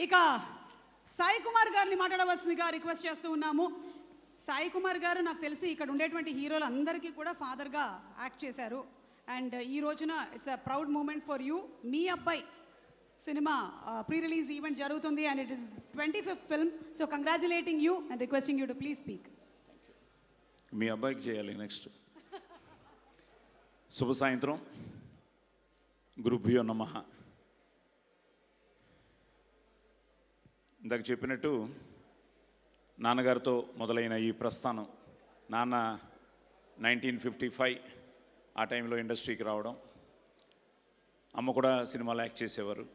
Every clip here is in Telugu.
ఇక సాయి కుమార్ గారిని మాట్లాడవలసిందిగా రిక్వెస్ట్ చేస్తూ ఉన్నాము. సాయి కుమార్ గారు నాకు తెలిసి ఇక్కడ ఉండేటువంటి హీరోలు అందరికీ కూడా ఫాదర్గా యాక్ట్ చేశారు. అండ్ ఈ రోజున it's a proud moment for you. మీ అబ్బాయి సినిమా ప్రీ రిలీజ్ ఈవెంట్ జరుగుతుంది and it is 25th film. So congratulating you and requesting you to please speak. మీ అబ్బాయికి చేయాలి నెక్స్ట్. శుభ సాయంత్రం. గురుభ్యో నమః. ఇందాక చెప్పినట్టు నాన్నగారితో మొదలైన ఈ ప్రస్థానం, నాన్న 1955 ఆ టైంలో ఇండస్ట్రీకి రావడం, అమ్మ కూడా సినిమాలో యాక్ట్ చేసేవారు.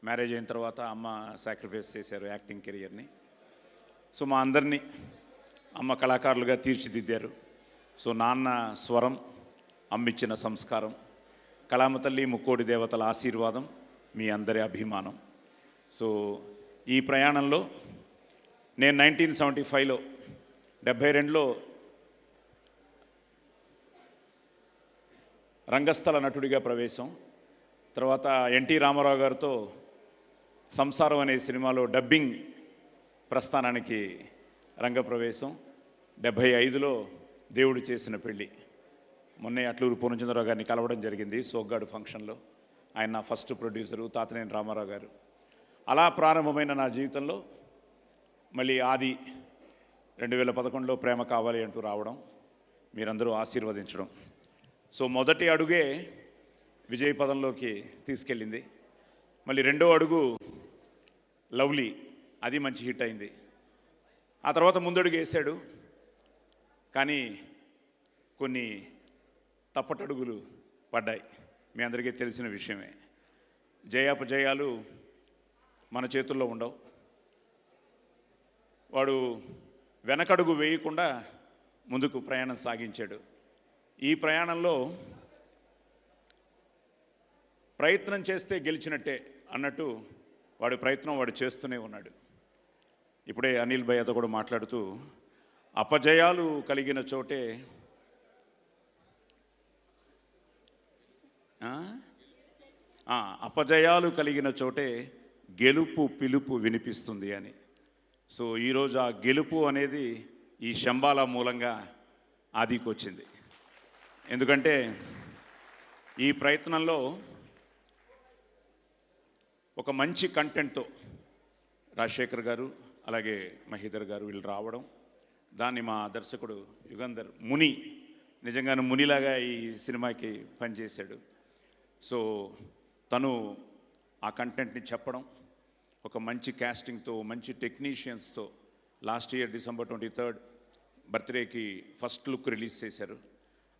మ్యారేజ్ అయిన తర్వాత అమ్మ సాక్రిఫైస్ చేశారు యాక్టింగ్ కెరియర్ని. సో మా అందరినీ అమ్మ కళాకారులుగా తీర్చిదిద్దారు. సో నాన్న స్వరం, అమ్మిచ్చిన సంస్కారం, కళామ తల్లి ముక్కోడి దేవతల ఆశీర్వాదం, మీ అందరి అభిమానం. సో ఈ ప్రయాణంలో నేను 1975లో 72లో రంగస్థల నటుడిగా ప్రవేశం, తర్వాత ఎన్టీ రామారావు గారితో సంసారం అనే సినిమాలో డబ్బింగ్ ప్రస్థానానికి రంగప్రవేశం, 75లో దేవుడు చేసిన పెళ్ళి. మొన్నే అట్లూరు పూర్ణచంద్రరావు గారిని కలవడం జరిగింది సోగ్గాడు ఫంక్షన్లో. ఆయన నా ఫస్ట్ ప్రొడ్యూసరు, తాతనేని రామారావు గారు. అలా ప్రారంభమైన నా జీవితంలో మళ్ళీ ఆది 2011లో ప్రేమ కావాలి అంటూ రావడం, మీరందరూ ఆశీర్వదించడం. సో మొదటి అడుగే విజయ పదంలోకి తీసుకెళ్ళింది. మళ్ళీ రెండో అడుగు లవ్లీ, అది మంచి హిట్ అయింది. ఆ తర్వాత ముందడుగు వేశాడు, కానీ కొన్ని తప్పటడుగులు పడ్డాయి. మీ అందరికీ తెలిసిన విషయమే. జయాపజయాలు మన చేతుల్లో ఉండవు. వాడు వెనకడుగు వేయకుండా ముందుకు ప్రయాణం సాగించాడు. ఈ ప్రయాణంలో ప్రయత్నం చేస్తే గెలిచినట్టే అన్నట్టు వాడి ప్రయత్నం వాడు చేస్తూనే ఉన్నాడు. ఇప్పుడే అనిల్ భయ్యతో కూడా మాట్లాడుతూ, అపజయాలు కలిగిన చోటే అపజయాలు కలిగిన చోటే గెలుపు పిలుపు వినిపిస్తుంది అని. సో ఈరోజు ఆ గెలుపు అనేది ఈ శంబాల మూలంగా ఆదికి వచ్చింది. ఎందుకంటే ఈ ప్రయత్నంలో ఒక మంచి కంటెంట్తో రాజశేఖర్ గారు అలాగే మహీధర్ గారు వీళ్ళు రావడం, దాన్ని మా దర్శకుడు యుగంధర్ ముని నిజంగానే మునిలాగా ఈ సినిమాకి పనిచేశాడు. సో తను ఆ కంటెంట్ని చెప్పడం, ఒక మంచి క్యాస్టింగ్తో, మంచి టెక్నీషియన్స్తో లాస్ట్ ఇయర్ December 23 బర్త్డేకి ఫస్ట్ లుక్ రిలీజ్ చేశారు.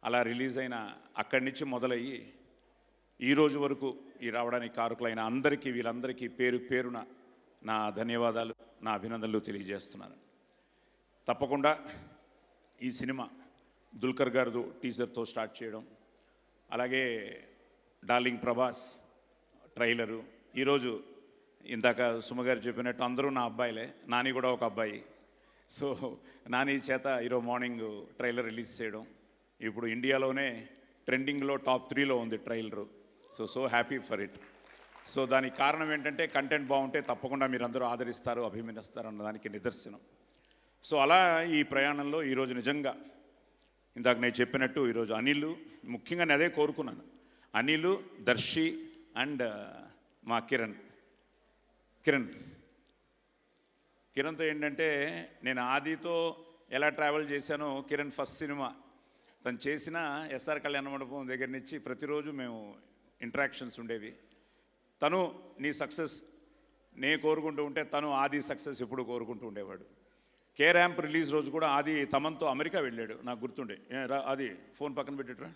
అలా రిలీజ్ అయిన అక్కడి నుంచి మొదలయ్యి ఈరోజు వరకు ఈ రావడానికి కారకులైన అందరికీ, వీళ్ళందరికీ పేరు పేరున నా ధన్యవాదాలు, నా అభినందనలు తెలియజేస్తున్నాను. తప్పకుండా ఈ సినిమా దుల్కర్ గారు టీజర్తో స్టార్ట్ చేయడం, అలాగే డార్లింగ్ ప్రభాస్ ట్రైలరు, ఈరోజు ఇందాక సుమగారు చెప్పినట్టు అందరూ నా అబ్బాయిలే, నాని కూడా ఒక అబ్బాయి. సో నాని చేత ఈరోజు మార్నింగ్ ట్రైలర్ రిలీజ్ చేయడం, ఇప్పుడు ఇండియాలోనే ట్రెండింగ్లో టాప్ 3లో ఉంది trailer. So happy for it. So దానికి కారణం ఏంటంటే కంటెంట్ బాగుంటే తప్పకుండా మీరందరూ ఆదరిస్తారు, అభిమానిస్తారు అన్నదానికి నిదర్శనం. సో అలా ఈ ప్రయాణంలో ఈరోజు నిజంగా ఇందాక నేను చెప్పినట్టు ఈరోజు అనిల్, ముఖ్యంగా నేను అదే కోరుకున్నాను, అనిల్, దర్శి అండ్ మా కిరణ్తో ఏంటంటే నేను ఆదితో ఎలా ట్రావెల్ చేశానో, కిరణ్ ఫస్ట్ సినిమా తను చేసిన ఎస్ఆర్ కళ్యాణ మండపం దగ్గర నుంచి ప్రతిరోజు మేము ఇంటరాక్షన్స్ ఉండేవి. తను నీ సక్సెస్ నేను కోరుకుంటూ ఉంటే తను ఆది సక్సెస్ ఎప్పుడు కోరుకుంటూ ఉండేవాడు. కే ర్యాంప్ రిలీజ్ రోజు కూడా ఆది తమన్తో అమెరికా వెళ్ళాడు, నాకు గుర్తుండే. అది ఫోన్ పక్కన పెట్టేట్రా.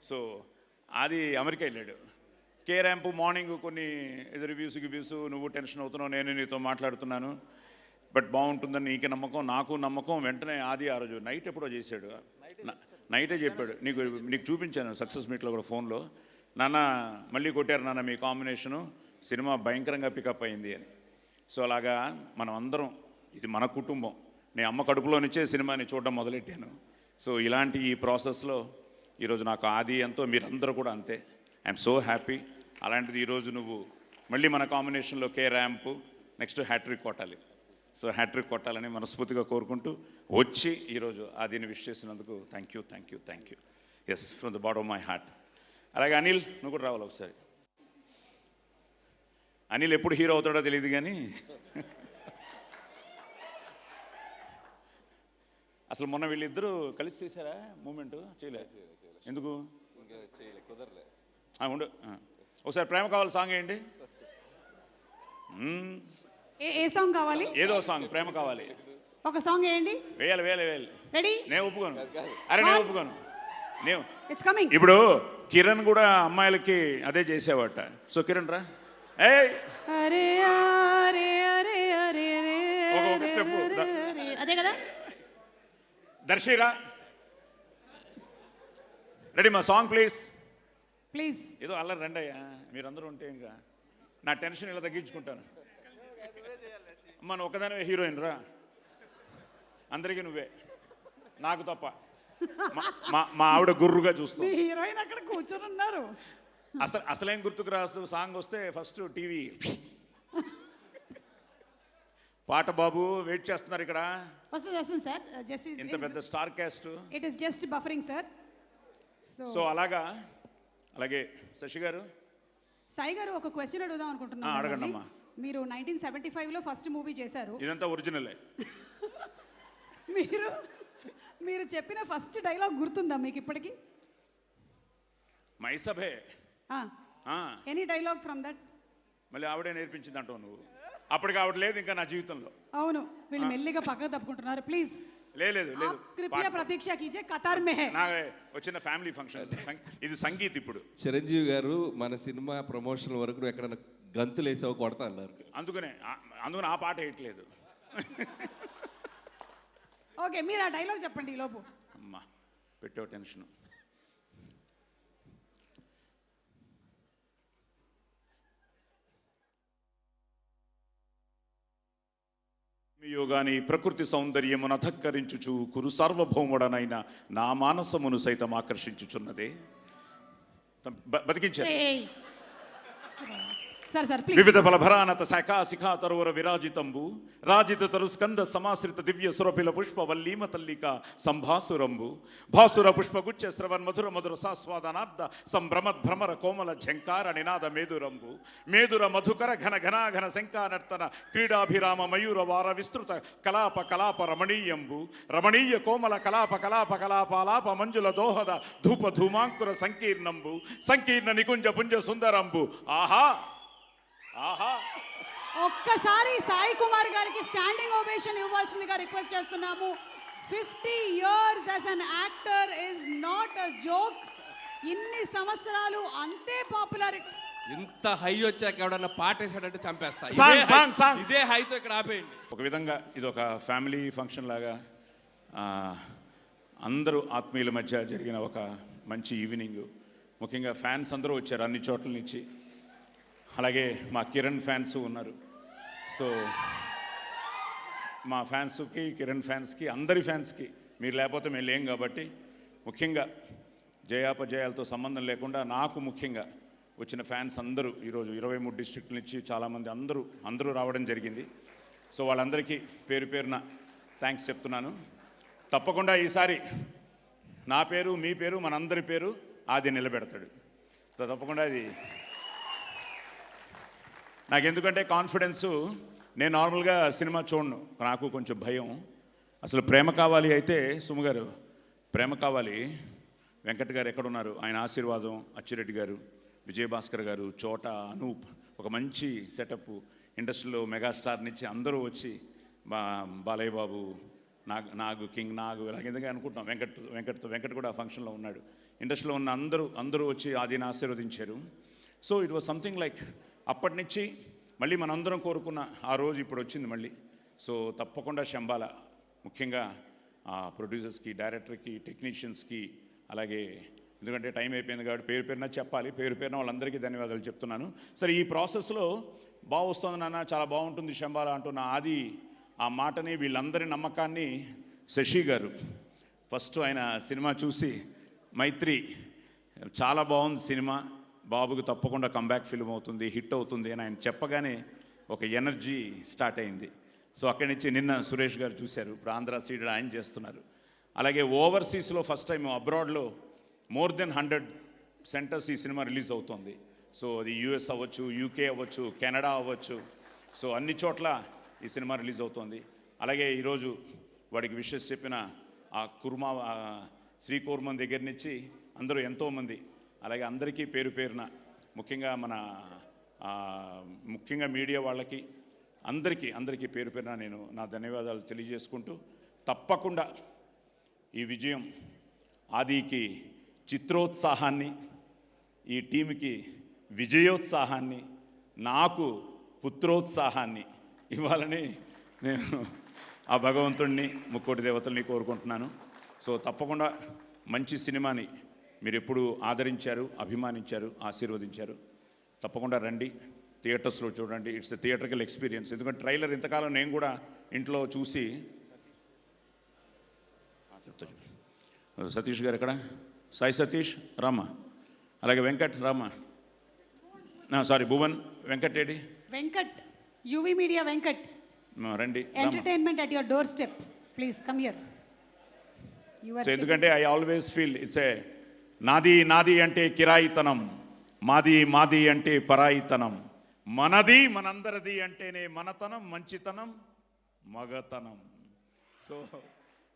సో ఆది అమెరికా వెళ్ళాడు. కే ర్యాంప్ మార్నింగ్ కొన్ని రివ్యూస్ నువ్వు టెన్షన్ అవుతున్నావు, నేను నీతో మాట్లాడుతున్నాను, బట్ బాగుంటుందని నీకు నమ్మకం, నాకు నమ్మకం. వెంటనే ఆది ఆ రోజు నైట్ ఎప్పుడో చేశాడు, నైటే చెప్పాడు, నీకు చూపించాను సక్సెస్ మీట్లో కూడా ఫోన్లో, నాన్న మళ్ళీ కొట్టారు నాన్న మీ కాంబినేషను, సినిమా భయంకరంగా పికప్ అయింది అని. సో అలాగా మనం అందరం, ఇది మన కుటుంబం, నేను అమ్మ కడుపులో నుంచే సినిమాని చూడడం మొదలెట్టాను. సో ఇలాంటి ఈ ప్రాసెస్లో ఈరోజు నాకు ఆది ఎంతో, మీరందరూ కూడా అంతే. I'm so happy. అలాంటిది ఈరోజు నువ్వు మళ్ళీ మన కాంబినేషన్లో కే ర్యాంపు నెక్స్ట్ హ్యాట్రిక్ కొట్టాలి. సో హ్యాట్రిక్ కొట్టాలని మనస్ఫూర్తిగా కోరుకుంటూ వచ్చి ఈరోజు దీన్ని విష్ చేసినందుకు thank you. Yes, from the bottom of my heart. అలాగే అనిల్, నువ్వు కూడా రావాలి ఒకసారి. అనిల్ ఎప్పుడు హీరో అవుతాడో తెలియదు కానీ అసలు మొన్న వీళ్ళిద్దరూ కలిసి చేశారా మూమెంట్? చేయలేదు. ఎందుకు? ఉండు, ఒకసారి ప్రేమ కావాలి సాంగ్ వేయండి. ఏ సాంగ్ కావాలి? ఏదో సాంగ్, ప్రేమ కావాలి ఒక సాంగ్ వేయండి. వేయాలి. రెడీ? నేను ఒప్పుకోను. నేను ఒప్పుకోను. It's coming. ఇప్పుడు కిరణ్ కూడా అమ్మాయిలకి అదే చేసేవాట. సో కిరణ్ రా, ఒక స్టెప్ అదే కదా. దర్శిరా, రెడీ మా సాంగ్ ప్లీజ్. ఏదో అల్లరి రండి అయ్యా, మీరందరూ ఉంటే ఇంకా నా టెన్షన్ ఇలా తగ్గించుకుంటాను. మన ఒకదానివే హీరోయిన్ రా, అందరికీ నువ్వే, నాకు తప్ప. మా ఆవిడ గుర్రుగా చూస్తాం. హీరోయిన్ అక్కడ కూర్చొని ఉన్నారు. అసలేం గుర్తుకు రాస్తూ సాంగ్ వస్తే ఫస్ట్ టీవీ పాట. బాబు వెయిట్ చేస్తున్నారు ఇక్కడ. వస్తుంది సార్. జస్ట్ ఇంత పెద్ద star cast. It is just buffering sir. So అలాగే శశి గారు, సాయి గారు ఒక క్వశ్చన్ అడుగుదాం అనుకుంటున్నాను. అడగండి అమ్మా. మీరు 1975లో ఫస్ట్ మూవీ చేశారు. ఇదంతా ఒరిజినలే. మీరు చెప్పిన ఫస్ట్ డైలాగ్ గుర్తుందా మీకు ఇప్పటికి? మైసభే. Any dialogue from that? మళ్ళీ ఆవిడే నేర్పించింది అంటావు నువ్వు. అప్పటికి ఆవిడ లేదు ఇంకా నా జీవితంలో. అవును, వీళ్ళు మెల్లిగా పక్కకు తప్పుకుంటున్నారు. ప్లీజ్ లేదు కృపయా ప్రతీక్ష కీజియే, కతార్ మే హై. నా వచ్చిన ఫ్యామిలీ ఫంక్షన్ ఇది సంగీత్. ఇప్పుడు చిరంజీవి గారు మన సినిమా ప్రమోషన్ వరకు ఎక్కడైనా గంతులు వేసావు కొడతా అన్నారు. అందుకనే ఆ పాట వేయట్లేదు. ఓకే, మీరు ఆ డైలాగ్ చెప్పండి ఈలోపు. అమ్మా పెట్టావు టెన్షన్. యోగాని ప్రకృతి సౌందర్యమును అధక్కరించుచు కురు సార్వభౌముడనైన నా మానసమును సైతం ఆకర్షించుచున్నదే. బతికించారు. వివిధ ఫలభరానత శాఖా శిఖా తరువర విరాజితంబు రాజిత తరు స్కంద సమాశ్రిత దివ్య సురభిల పుష్ప వల్లీమ తల్లిక సంభాసురంబు భాసుర పుష్పగుచ్చ శ్రవన్ మధుర మధుర సాస్వాదనార్థ సంభ్రమద్ భ్రమర కోమల ఝంకార నినాద మేదురంబు మేదుర మధుకర ఘన ఘనాఘన శంకానర్తన క్రీడాభిరామ మయూర వార విస్తృత కలాప రమణీయంబు రమణీయ కోమల కలాపాలాప మంజుల దోహద ధూప ధూమాంకుర సంకీర్ణ నికుంజ పుంజ సుందరంబు. ఆహా. ఒక్కసారి సాయి కుమార్ గారికి స్టాండింగ్ ఓవేషన్ ఇవ్వాల్సిందిగా రిక్వెస్ట్ చేస్తున్నాము. 50 years as an actor is not a joke. ఇన్ని సంవత్సరాలు అంతే పాపులారిటీ. ఇంత హై వచ్చాక ఎవడన్నా పాట వేసాడంటే చంపేస్తా. ఇదే హైతో ఇక్కడ ఆపేయండి. ఒక విధంగా ఇది ఒక ఫ్యామిలీ ఫంక్షన్ లాగా అందరూ ఆత్మీయుల మధ్య జరిగిన ఒక మంచి ఈవినింగ్. ముఖ్యంగా ఫ్యాన్స్ అందరూ వచ్చారు అన్ని చోట్ల నుంచి. అలాగే మా కిరణ్ ఫ్యాన్స్ ఉన్నారు. సో మా ఫ్యాన్స్కి, కిరణ్ ఫ్యాన్స్కి, అందరి ఫ్యాన్స్కి, మీరు లేకపోతే మేము లేం కాబట్టి, ముఖ్యంగా జయాపజయాలతో సంబంధం లేకుండా నాకు ముఖ్యంగా వచ్చిన ఫ్యాన్స్ అందరూ ఈరోజు 23 డిస్ట్రిక్ట్ల నుంచి చాలామంది అందరూ రావడం జరిగింది. సో వాళ్ళందరికీ పేరు పేరున థ్యాంక్స్ చెప్తున్నాను. తప్పకుండా ఈసారి నా పేరు, మీ పేరు, మనందరి పేరు ఆది నిలబెడతాడు. సో తప్పకుండా అది నాకెందుకంటే కాన్ఫిడెన్సు. నేను నార్మల్గా సినిమా చూడను, నాకు కొంచెం భయం. అసలు ప్రేమ కావాలి అయితే సుమగారు, ప్రేమ కావాలి వెంకట్ గారు ఎక్కడున్నారు, ఆయన ఆశీర్వాదం, అచ్చిరెడ్డి గారు, విజయభాస్కర్ గారు, చోట, అనూప్, ఒక మంచి సెటప్ ఇండస్ట్రీలో మెగాస్టార్ నుంచి అందరూ వచ్చి బాలయ్య బాబు, నాగు కింగ్ నాగు ఇలాగ ఎందుకు అనుకుంటున్నాం. వెంకట్ కూడా ఆ ఫంక్షన్లో ఉన్నాడు. ఇండస్ట్రీలో ఉన్న అందరూ వచ్చి ఆదిని ఆశీర్వదించారు. So it was something like అప్పటి నుంచి మళ్ళీ మనందరం కోరుకున్న ఆ రోజు ఇప్పుడు వచ్చింది మళ్ళీ. సో తప్పకుండా శంబాల, ముఖ్యంగా ప్రొడ్యూసర్స్కి, డైరెక్టర్కి, టెక్నీషియన్స్కి, అలాగే ఎందుకంటే టైం అయిపోయింది కాబట్టి పేరు పేరున చెప్పాలి. పేరు పేరున వాళ్ళందరికీ ధన్యవాదాలు చెప్తున్నాను. సరే, ఈ ప్రాసెస్లో బాగా వస్తుంది నాన్న, చాలా బాగుంటుంది శంబాల అంటున్న ఆది ఆ మాటని, వీళ్ళందరి నమ్మకాన్ని శశి గారు ఫస్ట్ ఆయన సినిమా చూసి, మైత్రి చాలా బాగుంది సినిమా, బాబుకి తప్పకుండా కంబ్యాక్ ఫిల్మ్ అవుతుంది, హిట్ అవుతుంది అని ఆయన చెప్పగానే ఒక ఎనర్జీ స్టార్ట్ అయింది. సో అక్కడి నుంచి నిన్న సురేష్ గారు చూశారు, ఇప్పుడు ఆంధ్ర సీడెడ్ ఆయన చేస్తున్నారు. అలాగే ఓవర్సీస్లో ఫస్ట్ టైం అబ్రాడ్లో మోర్ దెన్ 100 సెంటర్స్ ఈ సినిమా రిలీజ్ అవుతుంది. సో అది యూఎస్ అవ్వచ్చు, యూకే అవ్వచ్చు, కెనడా అవ్వచ్చు, సో అన్ని చోట్ల ఈ సినిమా రిలీజ్ అవుతుంది. అలాగే ఈరోజు వాడికి విషెస్ చెప్పిన ఆ కుర్మా శ్రీకూర్మన్ దగ్గర నుంచి అందరూ ఎంతోమంది, అలాగే అందరికీ పేరు పేరున ముఖ్యంగా ముఖ్యంగా మీడియా వాళ్ళకి అందరికీ పేరు పేరున నేను నా ధన్యవాదాలు తెలియజేసుకుంటూ, తప్పకుండా ఈ విజయం ఆదికి చిత్రోత్సాహాన్ని, ఈ టీంకి విజయోత్సాహాన్ని, నాకు పుత్రోత్సాహాన్ని ఇవ్వాలని నేను ఆ భగవంతుడిని, ముక్కోటి దేవతల్ని కోరుకుంటున్నాను. సో తప్పకుండా మంచి సినిమాని మీరు ఎప్పుడు ఆదరించారు, అభిమానించారు, ఆశీర్వదించారు. తప్పకుండా రండి, థియేటర్స్లో చూడండి. It's a theatrical experience. ఎందుకంటే ట్రైలర్ ఇంతకాలం నేను కూడా ఇంట్లో చూసి, సతీష్ గారు ఎక్కడ, సాయి సతీష్ రామ, అలాగే వెంకట్ రామ, సారీ భువన్, వెంకట్ ఏడి, వెంకట్, యువి మీడియా వెంకట్, రండి. Entertainment at your doorstep, please come here. So ఎందుకంటే I always feel it's a నాది అంటే కిరాయితనం, మాది అంటే పరాయితనం, మనది మనందరిది అంటేనే మనతనం, మంచితనం, మగతనం.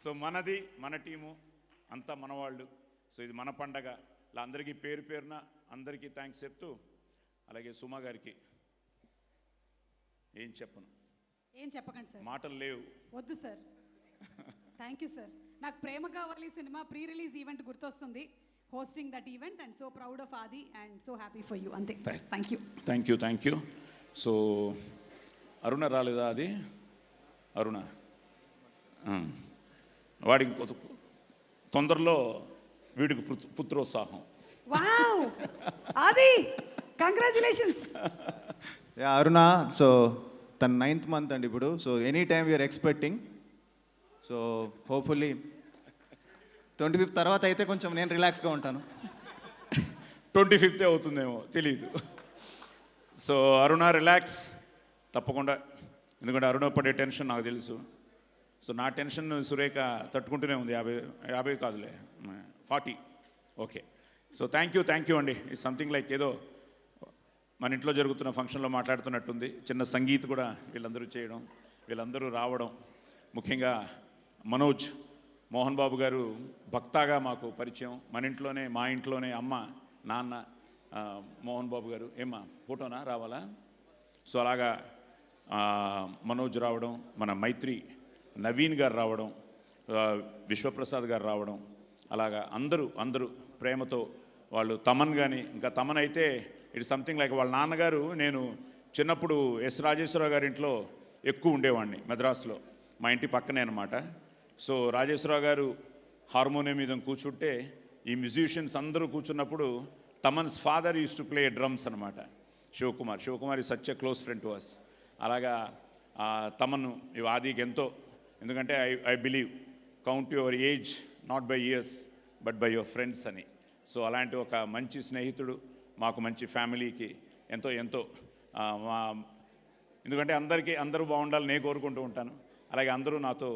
సో మనది, మన టీము అంతా మనవాళ్ళు. సో ఇది మన పండగ. ఇలా అందరికీ పేరు పేరున అందరికీ థ్యాంక్స్ చెప్తూ, అలాగే సుమా గారికి ఏం చెప్పకండి సార్, మాటలు లేవు. వద్దు సార్. Thank you sir. నాకు Prema Kavali cinema pre release event గుర్తొస్తుంది, hosting that event, and so proud of Aadi and so happy for you. అంతే. Thank you. సో అరుణ రాలేదా? అది అరుణ, వాడికి తొందరలో వీడికి పుత్రోత్సాహం. Wow Aadi, congratulations. Aruna, so తన 9th month అండి ఇప్పుడు. So any time we're expecting. So hopefully 25th తర్వాత అయితే కొంచెం నేను రిలాక్స్గా ఉంటాను. 25th అవుతుందేమో తెలియదు. సో అరుణ రిలాక్స్ తప్పకుండా, ఎందుకంటే అరుణ పడే టెన్షన్ నాకు తెలుసు. సో నా టెన్షన్ సురేఖ తట్టుకుంటూనే ఉంది. 50 కాదులే, 40. ఓకే. సో థ్యాంక్ యూ అండి. ఇట్స్ సంథింగ్ లైక్ ఏదో మన ఇంట్లో జరుగుతున్న ఫంక్షన్లో మాట్లాడుతున్నట్టుంది. చిన్న సంగీత్ కూడా వీళ్ళందరూ చేయడం, వీళ్ళందరూ రావడం. ముఖ్యంగా మనోజ్ మోహన్ బాబు గారు భక్తాగా మాకు పరిచయం. మా ఇంట్లోనే అమ్మ, నాన్న, మోహన్ బాబు గారు. ఏమ్మా ఫోటోనా రావాలా? సో అలాగా మనోజ్ రావడం, మన మైత్రి నవీన్ గారు రావడం, విశ్వప్రసాద్ గారు రావడం, అలాగా అందరూ ప్రేమతో వాళ్ళు. తమన్ కానీ, ఇంకా తమన్ అయితే ఇట్స్ సంథింగ్ లైక్ వాళ్ళ నాన్నగారు. నేను చిన్నప్పుడు ఎస్ రాజేశ్వరరావు గారి ఇంట్లో ఎక్కువ ఉండేవాడిని మద్రాసులో, మా ఇంటి పక్కనే అనమాట. సో రాజేశ్వరరావు గారు హార్మోనియం మీద కూర్చుంటే ఈ మ్యూజిషియన్స్ అందరూ కూర్చున్నప్పుడు Thaman's father used to play drums అనమాట, Shivakumar is such a close friend to us. అలాగా తమను ఆదికి ఎంతో, ఎందుకంటే I believe count your age not by years but by your friends అని. సో అలాంటి ఒక మంచి స్నేహితుడు మాకు, మంచి ఫ్యామిలీకి ఎంతో ఎందుకంటే అందరూ బాగుండాలని నేను కోరుకుంటూ ఉంటాను. అలాగే అందరూ నాతో,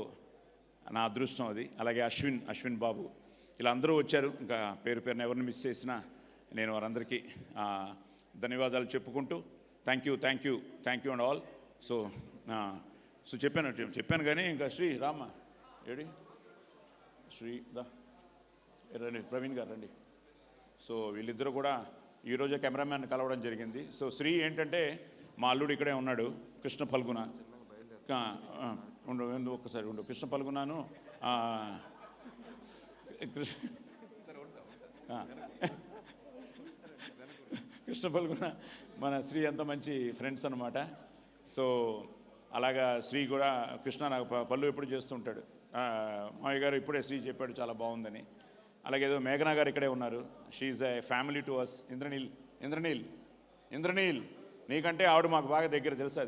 నా అదృష్టం అది. అలాగే అశ్విన్ బాబు, ఇలా అందరూ వచ్చారు. ఇంకా పేరు పేరున ఎవరిని మిస్ చేసినా నేను వారందరికీ ధన్యవాదాలు చెప్పుకుంటూ thank you and all. So చెప్పాను కానీ ఇంకా శ్రీ రామ ఏడి, శ్రీ రండి, ప్రవీణ్ గారు రండి. సో వీళ్ళిద్దరూ కూడా ఈరోజే కెమెరామ్యాన్ కలవడం జరిగింది. సో శ్రీ ఏంటంటే మా అల్లుడు ఇక్కడే ఉన్నాడు, కృష్ణ ఫల్గుణ. ఒక్కసారి కృష్ణ ఫల్గుణను కృష్ణ ఫల్గుణ మన శ్రీ అంత మంచి ఫ్రెండ్స్ అనమాట. సో అలాగా శ్రీ కూడా, కృష్ణ నాకు పళ్ళు ఎప్పుడు చేస్తుంటాడు. మావయ్య గారు ఇప్పుడే శ్రీ చెప్పాడు చాలా బాగుందని. అలాగే ఏదో మేఘనా గారు ఇక్కడే ఉన్నారు. She's a family to us. Indraneel నీకంటే ఆవిడ మాకు బాగా దగ్గర తెలుసు.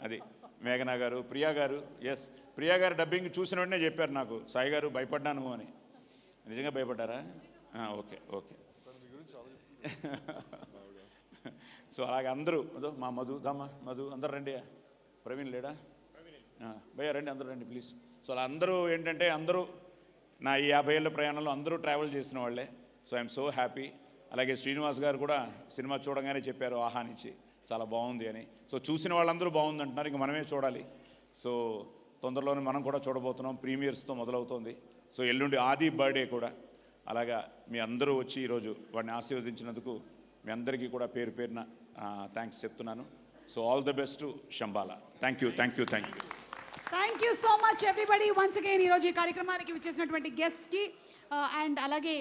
అది మేఘనా గారు, ప్రియా గారు. ఎస్, ప్రియా గారు డబ్బింగ్ చూసిన వెంటనే చెప్పారు నాకు, సాయి గారు భయపడ్డాను అని. నిజంగా భయపడ్డారా? ఓకే. సో అలాగే అందరూ మా మధు దమ్మా మధు అందరు రండి. ప్రవీణ్ లేడా? భయ్యా రండి, అందరూ రండి ప్లీజ్. సో అలా అందరూ ఏంటంటే అందరూ నా ఈ 50 ఏళ్ళ ప్రయాణంలో అందరూ ట్రావెల్ చేసిన వాళ్ళే. So I'm so happy. అలాగే శ్రీనివాస్ గారు కూడా సినిమా చూడగానే చెప్పారు ఆహానించి చాలా బాగుంది అని. సో చూసిన వాళ్ళందరూ బాగుంది అంటున్నారు, ఇంక మనమే చూడాలి. సో తొందరలోనే మనం కూడా చూడబోతున్నాం. ప్రీమియర్స్తో మొదలవుతోంది. సో ఎల్లుండి ఆది బర్త్డే కూడా. అలాగా మీ అందరూ వచ్చి ఈరోజు వాడిని ఆశీర్వదించినందుకు మీ అందరికీ కూడా పేరు పేరున థ్యాంక్స్ చెప్తున్నాను. So all the best to Shambhala. Thank you. Thank you so much everybody once again ఈరోజు ఈ కార్యక్రమానికి విచ్చేసినటువంటి గెస్ట్కి అండ్ అలాగే